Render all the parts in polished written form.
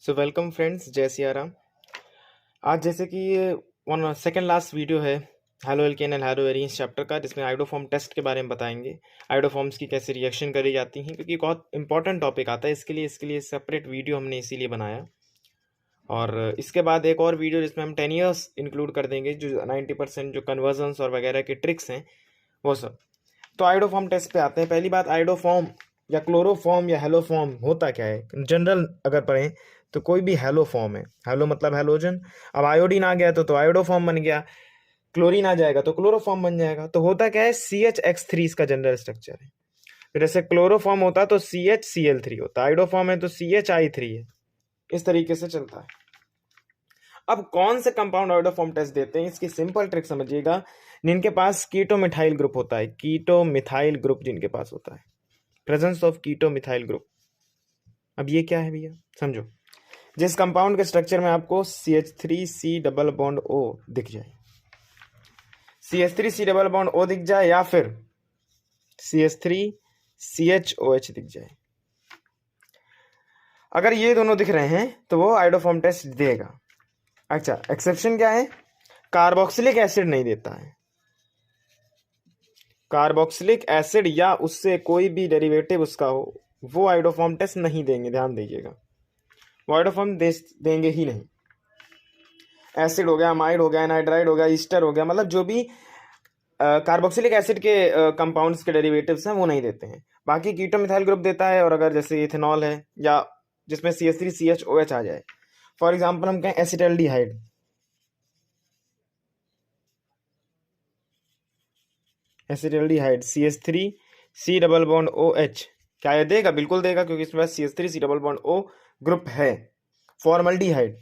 So welcome friends, जय सिया राम। आज जैसे कि ये वन सेकेंड लास्ट वीडियो है halo alkane and hello arenes chapter का, जिसमें आइडोफॉर्म टेस्ट के बारे में बताएंगे। आइडोफॉर्म्स की कैसे रिएक्शन करी जाती हैं, क्योंकि बहुत इंपॉर्टेंट टॉपिक आता है। इसके लिए सेपरेट वीडियो हमने इसीलिए बनाया। और इसके बाद एक और वीडियो जिसमें हम 10 ईयर्स इंक्लूड कर देंगे, जो 90% जो कन्वर्जन्स और वगैरह के ट्रिक्स हैं वो सब। तो आइडोफॉर्म टेस्ट पे आते हैं। पहली बात, आइडोफॉर्म या क्लोरोफॉर्म या हेलोफॉर्म होता क्या है। जनरल अगर पढ़ें तो कोई भी हेलो फॉर्म है। हेलो मतलब हेलोजन। अब आयोडीन आ गया तो आयोडोफॉर्म बन गया। क्लोरीन आ जाएगा तो क्लोरोफॉर्म बन जाएगा। तो होता क्या है, CHX3 इसका जनरल स्ट्रक्चर है। फिर जैसे क्लोरोफॉर्म होता तो CHCl3 होता, आइडोफॉर्म है तो CHI3 है। इस तरीके से चलता है। अब कौन से कंपाउंड आइडोफॉर्म टेस्ट देते हैं, इसकी सिंपल ट्रिक समझिएगा। जिनके पास कीटो मिथाइल ग्रुप होता है, कीटो मिथाइल ग्रुप जिनके पास होता है, presence of keto methyl group. अब ये क्या है भैया, समझो। जिस कंपाउंड के स्ट्रक्चर में आपको CH3C डबल बॉन्ड O दिख जाए, CH3C डबल बॉन्ड O दिख जाए, या फिर CH3CHOH दिख जाए, अगर ये दोनों दिख रहे हैं तो वो आइडोफॉर्म टेस्ट देगा। अच्छा, एक्सेप्शन क्या है, कार्बोक्सिलिक एसिड नहीं देता है। कार्बोक्सिलिक एसिड या उससे कोई भी डेरिवेटिव उसका हो, वो आइडोफॉर्म टेस्ट नहीं देंगे, ध्यान दीजिएगा। वो आइडोफॉर्म देंगे ही नहीं। एसिड हो गया, अमाइड हो गया, एनाइड्राइड हो गया, ईस्टर हो गया, मतलब जो भी कार्बोक्सिलिक एसिड के कंपाउंड्स के डेरिवेटिव्स हैं वो नहीं देते हैं। बाकी कीटो मिथाइल ग्रुप देता है। और अगर जैसे इथेनॉल है या जिसमें CH3CHOH आ जाए, फॉर एग्जांपल हम कहें acetaldehyde, CH3C double bond OH, क्या ये देगा? बिल्कुल देगा, क्योंकि इसमें CH3C double bond O group है। फॉर्मल्डिहाइड,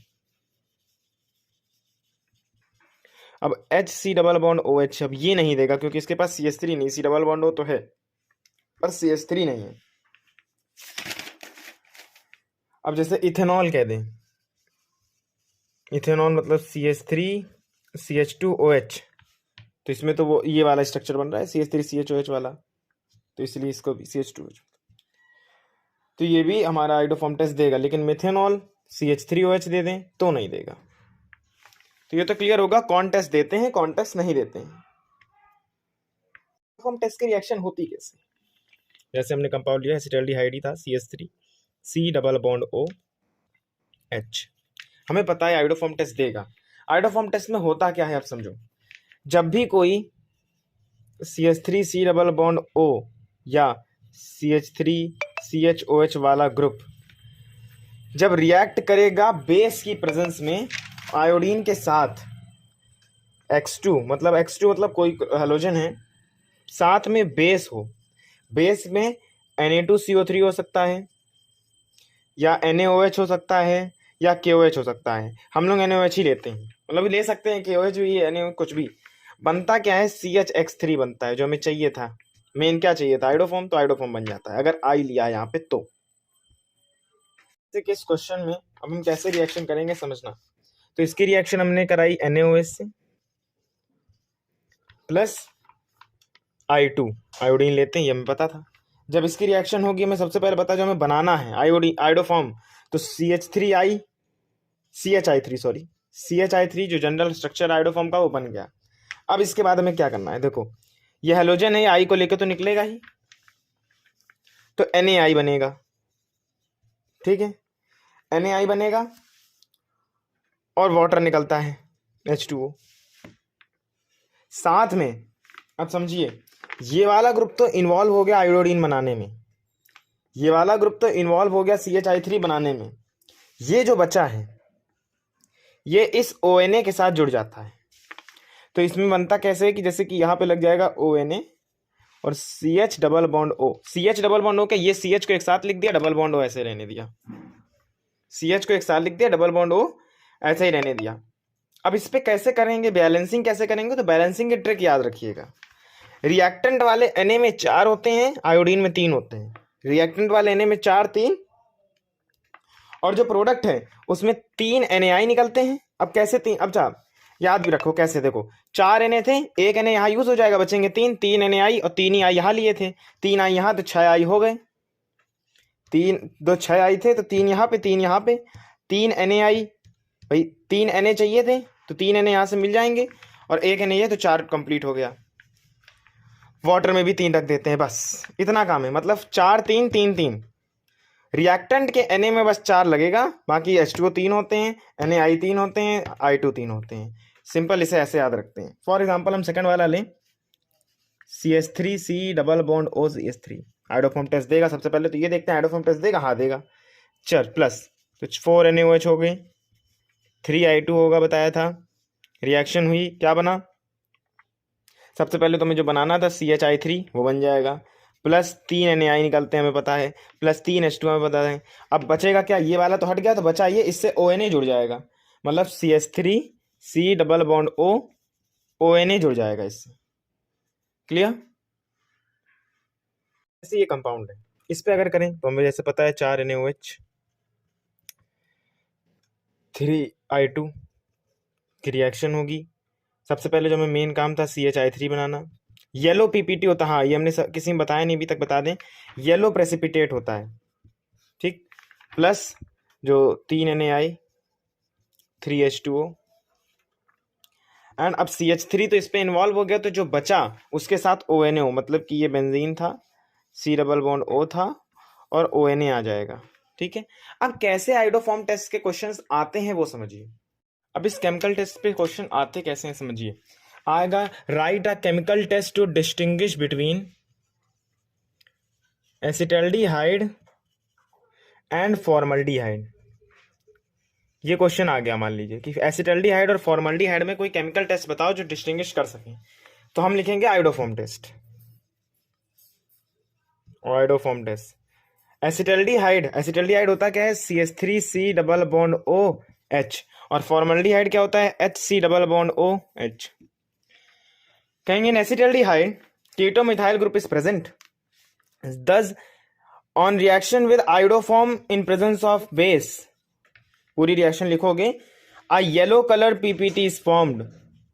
अब HC डबल बॉन्ड OH, अब ये नहीं देगा क्योंकि इसके पास CH3 नहीं, C डबल बॉन्ड O तो है पर CH3 नहीं है। अब जैसे इथेनॉल कह दें, इथेनॉल मतलब CH3CH2OH, तो इसमें तो वो ये वाला स्ट्रक्चर बन रहा है CH3CHOH वाला, तो इसलिए इसको भी CH2OH, तो ये भी हमारा आइडोफॉर्म टेस्ट देगा। लेकिन मिथेनॉल CH3OH दे दें तो नहीं देगा। तो ये तो क्लियर होगा कौन टेस्ट देते हैं, कौन टेस्ट नहीं देते हैं। आइडोफॉर्म टेस्ट की रिएक्शन होती कैसे, जैसे हमने कंपाउंड लिया एसिटाल्डिहाइड ही था, CH3C डबल बॉन्ड OH, हमें पता है आइडोफॉर्म टेस्ट देगा। आइडोफॉर्म टेस्ट में होता क्या है, आप समझो। जब भी कोई CH3C डबल बॉन्ड O या CH3CHOH वाला ग्रुप जब रिएक्ट करेगा बेस की प्रेजेंस में आयोडीन के साथ, X2 मतलब कोई हेलोजन है, साथ में बेस हो, बेस में Na2CO3 हो सकता है, या NaOH हो सकता है, या KOH हो सकता है। हम लोग NaOH ही लेते हैं, मतलब ले सकते हैं KOH भी, Na कुछ भी। बनता क्या है, CHX3 बनता है, जो हमें चाहिए था। मेन क्या चाहिए था, आइडोफॉर्म, तो आइडोफॉर्म बन जाता है अगर आई लिया यहाँ पे तो। इस क्वेश्चन में अब हम कैसे रिएक्शन करेंगे समझना। तो इसकी रिएक्शन हमने कराई NaOH से प्लस I2, आयोडीन लेते हैं, ये हमें पता था। जब इसकी रिएक्शन होगी, हमें सबसे पहले पता जो हमें बनाना है आयोडीन आइडोफॉर्म, तो CHI3 जो जनरल स्ट्रक्चर आइडोफॉर्म का वो बन गया। अब इसके बाद हमें क्या करना है, देखो ये हेलोजन है, आई को लेके तो निकलेगा ही, तो NaI बनेगा। ठीक है, NaI बनेगा और वाटर निकलता है H2O साथ में। अब समझिए, ये वाला ग्रुप तो इन्वॉल्व हो गया आयोडीन बनाने में, ये वाला ग्रुप तो इन्वॉल्व हो गया CHI3 बनाने में। ये जो बचा है ये इस ONA के साथ जुड़ जाता है। तो इसमें बनता कैसे है कि जैसे कि यहाँ पे लग जाएगा ONA और CH double bond O, CH double bond O के, ये CH को एक साथ लिख दिया, डबल बॉन्ड O ऐसे रहने दिया, CH को एक साथ लिख दिया, डबल बॉन्ड O ऐसे ही रहने दिया। अब इस पे कैसे करेंगे बैलेंसिंग, कैसे करेंगे, तो बैलेंसिंग की ट्रिक याद रखिएगा। रिएक्टेंट वाले Na में 4 होते हैं, आयोडीन में 3 होते हैं। रिएक्टेंट वाले Na में 4 3, और जो प्रोडक्ट है उसमें 3 NaI निकलते हैं। अब कैसे 3, अब याद भी रखो कैसे, देखो 4 Na थे, एक Na यहाँ यूज हो जाएगा, बचेंगे 3 NaI, और 3 ही I यहाँ लिए थे, 3 I यहाँ, तो 6 I हो गए। 3 2 6 I थे, तो 3 यहाँ पे 3 यहाँ पे, 3 NaI, भाई 3 Na चाहिए थे तो 3 Na यहाँ से मिल जाएंगे, और 1 Na है तो 4 कंप्लीट हो गया। वाटर में भी 3 रख देते हैं, बस इतना काम है। मतलब 4 3 3 3, रिएक्टेंट के Na में बस 4 लगेगा, बाकी H2O 3 होते हैं, NaI 3 होते हैं, I2 3 होते हैं। सिंपल, इसे ऐसे याद रखते हैं। फॉर एग्जाम्पल हम सेकंड वाला लें, CH3C double bond O CH3, iodoform test देगा। सबसे पहले तो ये देखते हैं आइडोफॉर्म टेस्ट देगा, हाँ देगा। चल प्लस, तो 4 NaOH हो गई, 3 I2 होगा बताया था। रिएक्शन हुई, क्या बना? सबसे पहले तो हमें जो बनाना था CHI3 वो बन जाएगा, प्लस 3 NaI निकलते हैं हमें पता है, प्लस 3 H2 हमें पता है। अब बचेगा क्या? ये वाला तो हट गया, तो बचा ये, इससे ONA जुड़ जाएगा, मतलब CH3C double bond O ONA जुड़ जाएगा इससे। क्लियर? ऐसे ये कंपाउंड है। इस पे अगर करें तो हमें जैसे पता है 4 NaOH 3 I2 की रिएक्शन होगी। सबसे पहले जो हमें मेन काम था CHI3 बनाना। येलो PPT होता है, हाँ ये हमने किसी ने बताया नहीं अभी तक, बता दें, येलो प्रेसिपिटेट होता है, ठीक। प्लस जो 3 NaI 3 H2O, एंड अब CH3 तो इस पे इन्वॉल्व हो गया, तो जो बचा उसके साथ ONO, मतलब कि ये बेंजीन था, C डबल बॉन्ड O था, और ONA आ जाएगा, ठीक है। अब कैसे आइडोफॉर्म टेस्ट के क्वेश्चंस आते हैं वो समझिए। अब इस केमिकल टेस्ट पे क्वेश्चन आते कैसे हैं समझिए। आएगा, write a chemical test to distinguish between acetaldehyde and formaldehyde. ये क्वेश्चन आ गया, मान लीजिए कि एसिटल्डिहाइड और फॉर्मल्डिहाइड में कोई केमिकल टेस्ट बताओ जो डिस्टिंग्विश कर सके, तो हम लिखेंगे iodoform test. Iodoform test, acetaldehyde होता क्या है? CH3C डबल बॉन्ड OH, और फॉर्मल्डिहाइड क्या होता है? HC double bond OH। कहेंगे in acetaldehyde keto methyl group is present, thus on reaction with iodoform in presence of base, पूरी रिएक्शन लिखोगे, a yellow color PPT is formed,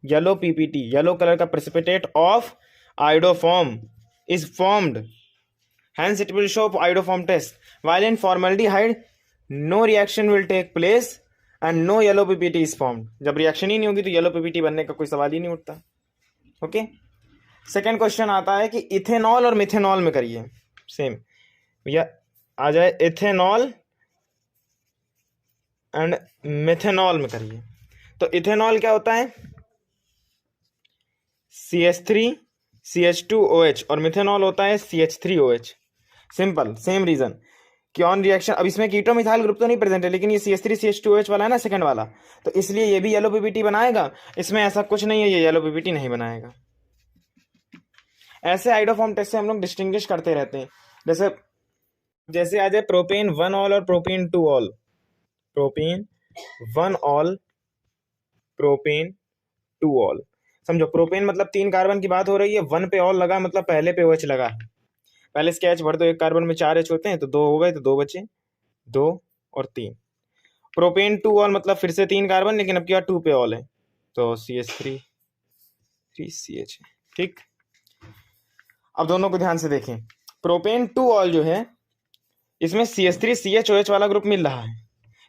yellow PPT, yellow color का precipitate of iodoform is formed, hence it will show iodoform test, while in formaldehyde no reaction will take place and no yellow PPT is formed। जब reaction ही नहीं होगी तो yellow PPT बनने का कोई सवाल ही नहीं उठता। ओके, सेकेंड क्वेश्चन आता है कि इथेनॉल और मिथेनॉल में करिए, सेम भैया आ जाए, इथेनॉल एंड मिथेनॉल में करिए। तो इथेनॉल क्या होता है? CH3 CH2OH, और मिथेनॉल होता है CH3OH। सिंपल, सेम रीजन कि ऑन रिएक्शन, अब इसमें कीटो मिथाइल ग्रुप तो नहीं प्रेजेंट है, लेकिन ये CH3 CH2OH वाला है ना, सेकंड वाला, तो इसलिए ये भी येलो PPT बनाएगा। इसमें ऐसा कुछ नहीं है, ये येलो PPT नहीं बनाएगा। ऐसे आइडोफॉर्म टेस्ट से हम लोग डिस्टिंग्विश करते रहते हैं। जैसे आ जाए प्रोपेन 1 ऑल और propane 2 all, propane 1 all propane 2 all. समझो, प्रोपेन मतलब 3 कार्बन की बात हो रही है, 1 पे ऑल लगा मतलब पहले पे OH लगा है। पहले इसके H भर दो, एक कार्बन में 4 H होते हैं, तो 2 हो गए, तो 2 बचे, 2 और 3। प्रोपेन 2 ऑल मतलब फिर से 3 कार्बन, लेकिन अब क्या 2 पे ऑल है, तो CH3 3CH, ठीक। अब दोनों को ध्यान से देखें, प्रोपेन 2 ऑल जो है इसमें CH3 CHOH वाला ग्रुप मिल रहा है,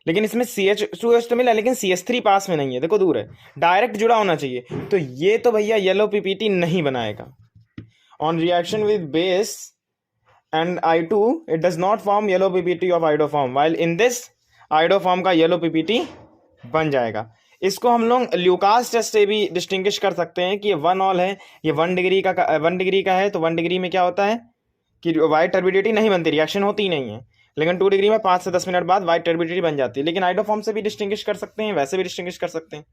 लेकिन इसमें CH2OH तो मिला, लेकिन CH3 पास में नहीं है, देखो दूर है, डायरेक्ट जुड़ा होना चाहिए, तो ये तो भैया येलो PPT नहीं बनाएगा। On reaction with base and I2 it does not form yellow PPT of iodoform, while in this iodoform का येलो PPT बन जाएगा। इसको हम लोग ल्यूकास टेस्ट से भी डिस्टिंग्विश कर सकते हैं कि ये 1 ऑल है, ये 1 डिग्री का है, तो 1 डिग्री में क्या होता है कि वाइट टर्बिडिटी नहीं बनती, रिएक्शन होती ही नहीं है, लेकिन 2 डिग्री में 5 से 10 मिनट बाद वाइट टर्बिडिटी बन जाती है। लेकिन आइडोफॉर्म से भी डिस्टिंग्विश कर सकते हैं, वैसे भी डिस्टिंग्विश कर सकते हैं।